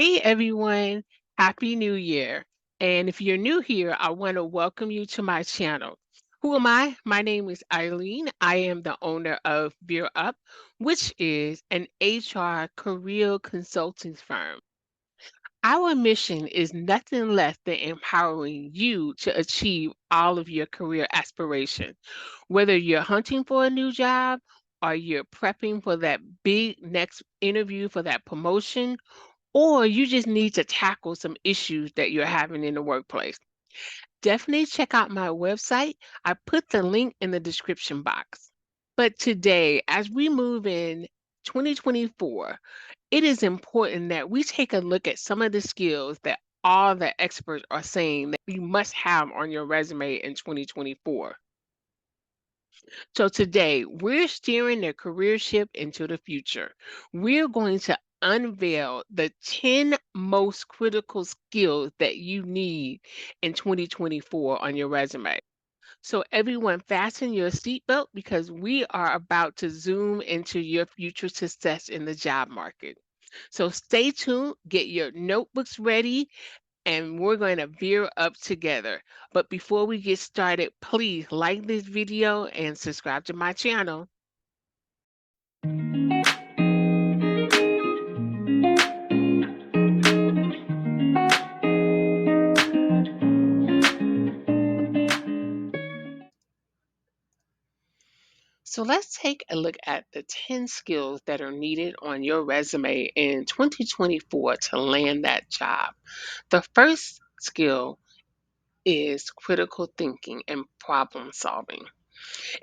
Hey everyone, Happy New Year. And if you're new here, I want to welcome you to my channel. Who am I? My name is Eileen. I am the owner of Veer Up, which is an HR career consulting firm. Our mission is nothing less than empowering you to achieve all of your career aspirations. Whether you're hunting for a new job or you're prepping for that big next interview for that promotion, or you just need to tackle some issues that you're having in the workplace. Definitely check out my website. I put the link in the description box. But today, as we move in 2024, it is important that we take a look at some of the skills that all the experts are saying that you must have on your resume in 2024. So today, we're steering the career ship into the future. We're going to unveil the 10 most critical skills that you need in 2024 on your resume. So everyone fasten your seatbelt because we are about to zoom into your future success in the job market. So stay tuned, get your notebooks ready, and we're going to veer up together. But before we get started, please like this video and subscribe to my channel. So let's take a look at the 10 skills that are needed on your resume in 2024 to land that job. The first skill is critical thinking and problem solving.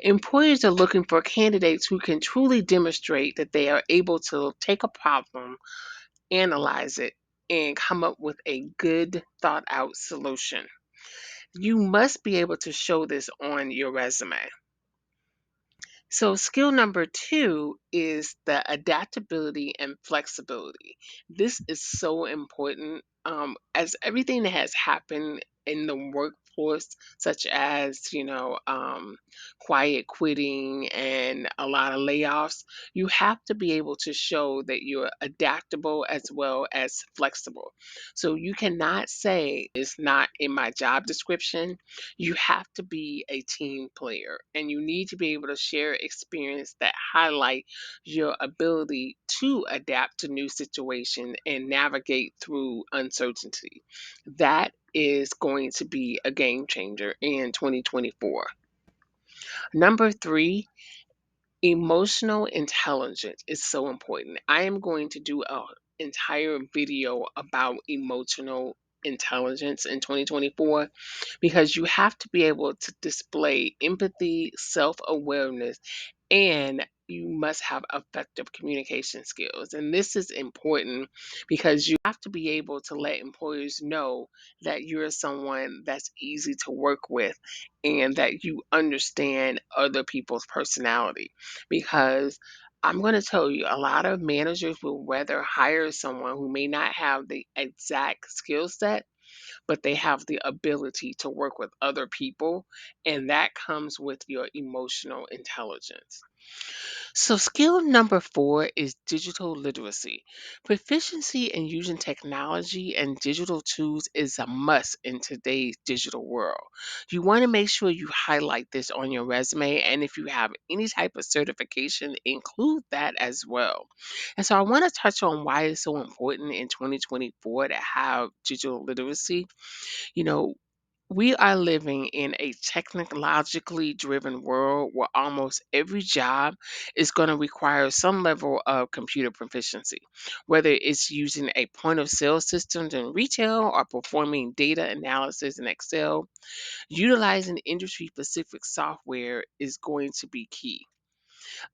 Employers are looking for candidates who can truly demonstrate that they are able to take a problem, analyze it, and come up with a good, thought out solution. You must be able to show this on your resume. So, skill number two is the adaptability and flexibility. This is so important as everything that has happened in the workforce, such as, quiet quitting and a lot of layoffs. You have to be able to show that you're adaptable as well as flexible. So, you cannot say it's not in my job description. You have to be a team player and you need to be able to share experience that highlight your ability to adapt to new situations and navigate through uncertainty. That is going to be a game changer in 2024. Number three, emotional intelligence is so important. I am going to do an entire video about emotional intelligence in 2024 because you have to be able to display empathy, self awareness, and you must have effective communication skills. And this is important because you have to be able to let employers know that you're someone that's easy to work with and that you understand other people's personality. Because I'm going to tell you, a lot of managers will rather hire someone who may not have the exact skill set, but they have the ability to work with other people, and that comes with your emotional intelligence. So, skill number four is digital literacy. Proficiency in using technology and digital tools is a must in today's digital world. You want to make sure you highlight this on your resume, and if you have any type of certification, include that as well. And so, I want to touch on why it's so important in 2024 to have digital literacy. You know, we are living in a technologically driven world where almost every job is going to require some level of computer proficiency, whether it's using a point of sale system in retail or performing data analysis in Excel. Utilizing industry specific software is going to be key.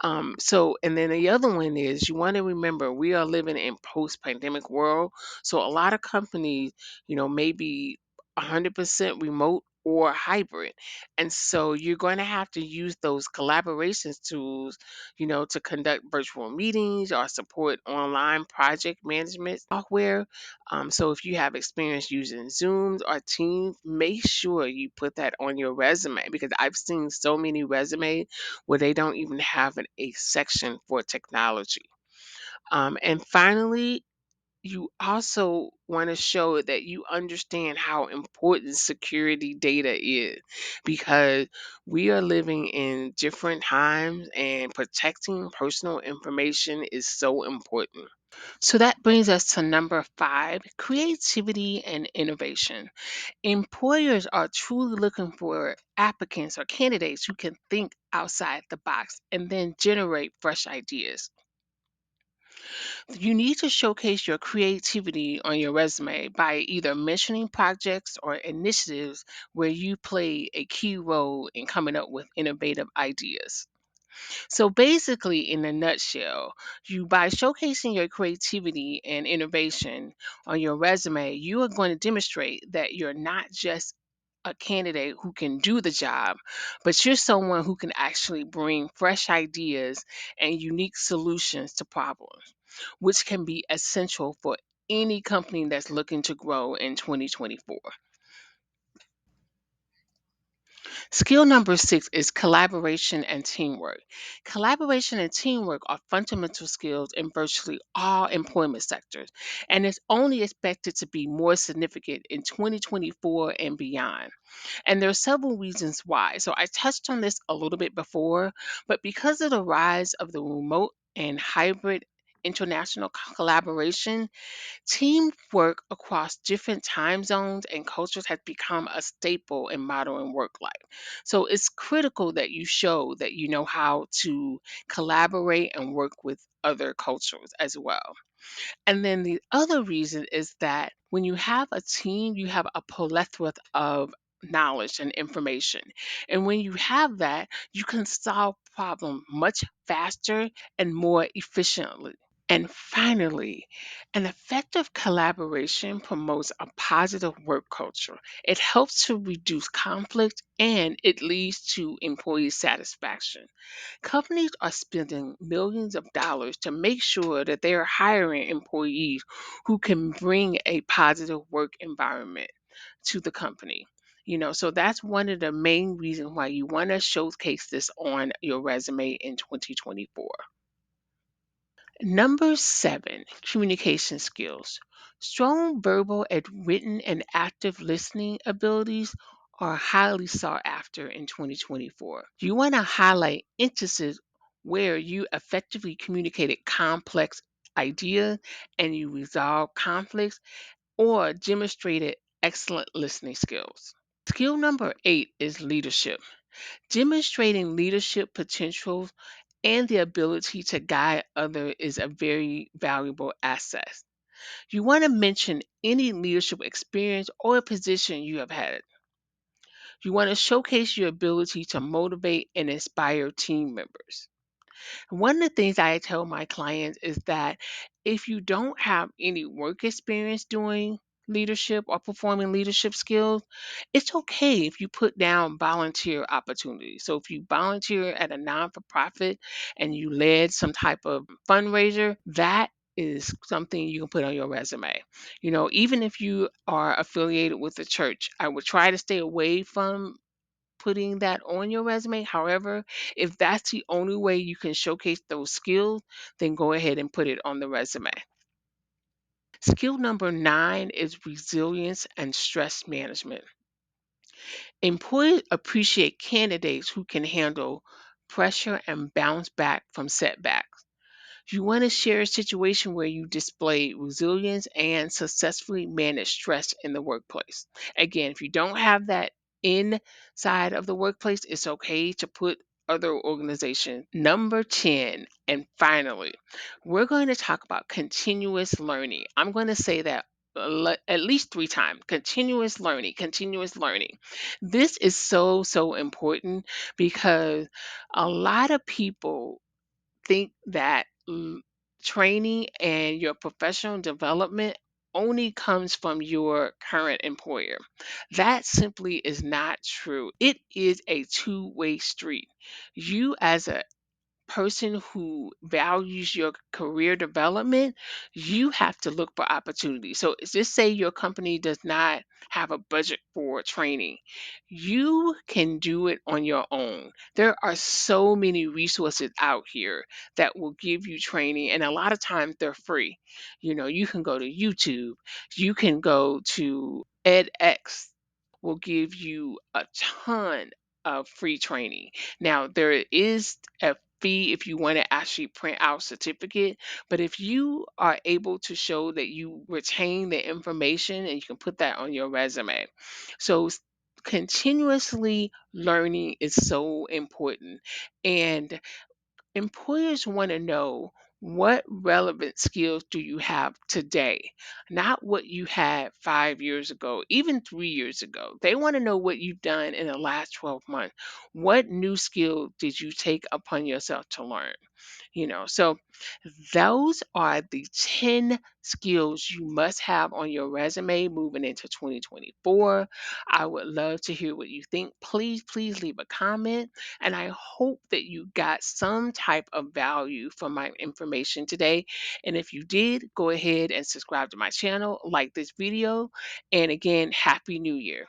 And then the other one is you want to remember we are living in post-pandemic world. So a lot of companies, may be 100% remote or hybrid. And so you're going to have to use those collaborations tools, to conduct virtual meetings or support online project management software. So if you have experience using Zooms or Teams, make sure you put that on your resume because I've seen so many resumes where they don't even have a section for technology. And finally, you also want to show that you understand how important security data is, because we are living in different times and protecting personal information is so important. So that brings us to number 5, creativity and innovation. Employers are truly looking for applicants or candidates who can think outside the box and then generate fresh ideas. You need to showcase your creativity on your resume by either mentioning projects or initiatives where you play a key role in coming up with innovative ideas. So basically, in a nutshell, you by showcasing your creativity and innovation on your resume, you are going to demonstrate that you're not just a candidate who can do the job, but you're someone who can actually bring fresh ideas and unique solutions to problems, which can be essential for any company that's looking to grow in 2024. Skill number 6 is collaboration and teamwork. Collaboration and teamwork are fundamental skills in virtually all employment sectors, and it's only expected to be more significant in 2024 and beyond. And there are several reasons why. So I touched on this a little bit before, but because of the rise of the remote and hybrid international collaboration, teamwork across different time zones and cultures has become a staple in modern work life. So it's critical that you show that you know how to collaborate and work with other cultures as well. And then the other reason is that when you have a team, you have a plethora of knowledge and information. And when you have that, you can solve problems much faster and more efficiently. And finally, an effective collaboration promotes a positive work culture. It helps to reduce conflict and it leads to employee satisfaction. Companies are spending millions of dollars to make sure that they are hiring employees who can bring a positive work environment to the company. So that's one of the main reasons why you want to showcase this on your resume in 2024. Number 7, communication skills. Strong verbal and written and active listening abilities are highly sought after in 2024. You want to highlight instances where you effectively communicated complex ideas and you resolved conflicts or demonstrated excellent listening skills. Skill number 8 is leadership. Demonstrating leadership potential and the ability to guide others is a very valuable asset. You want to mention any leadership experience or position you have had. You want to showcase your ability to motivate and inspire team members. One of the things I tell my clients is that if you don't have any work experience doing leadership or performing leadership skills, it's okay if you put down volunteer opportunities. So if you volunteer at a non for profit and you led some type of fundraiser, that is something you can put on your resume. Even if you are affiliated with the church, I would try to stay away from putting that on your resume. However, if that's the only way you can showcase those skills, then go ahead and put it on the resume. Skill number 9 is resilience and stress management. Employers appreciate candidates who can handle pressure and bounce back from setbacks. You want to share a situation where you display resilience and successfully manage stress in the workplace. Again, if you don't have that inside of the workplace, it's okay to put other organizations. Number 10, and finally, we're going to talk about continuous learning. I'm going to say that at least 3 times. Continuous learning, continuous learning. This is so, so important because a lot of people think that training and your professional development only comes from your current employer. That simply is not true. It is a two-way street. You, as a person who values your career development, you have to look for opportunities. So just say your company does not have a budget for training. You can do it on your own. There are so many resources out here that will give you training, and a lot of times they're free. You can go to YouTube, you can go to edX, will give you a ton of free training. Now, there is a fee if you want to actually print out certificate, but if you are able to show that you retain the information and you can put that on your resume. So continuously learning is so important. And employers want to know, what relevant skills do you have today? Not what you had 5 years ago, even 3 years ago. They want to know what you've done in the last 12 months. What new skill did you take upon yourself to learn? So those are the 10 skills you must have on your resume moving into 2024. I would love to hear what you think. Please leave a comment. And I hope that you got some type of value from my information today. And if you did, go ahead and subscribe to my channel, like this video. And again, Happy New Year.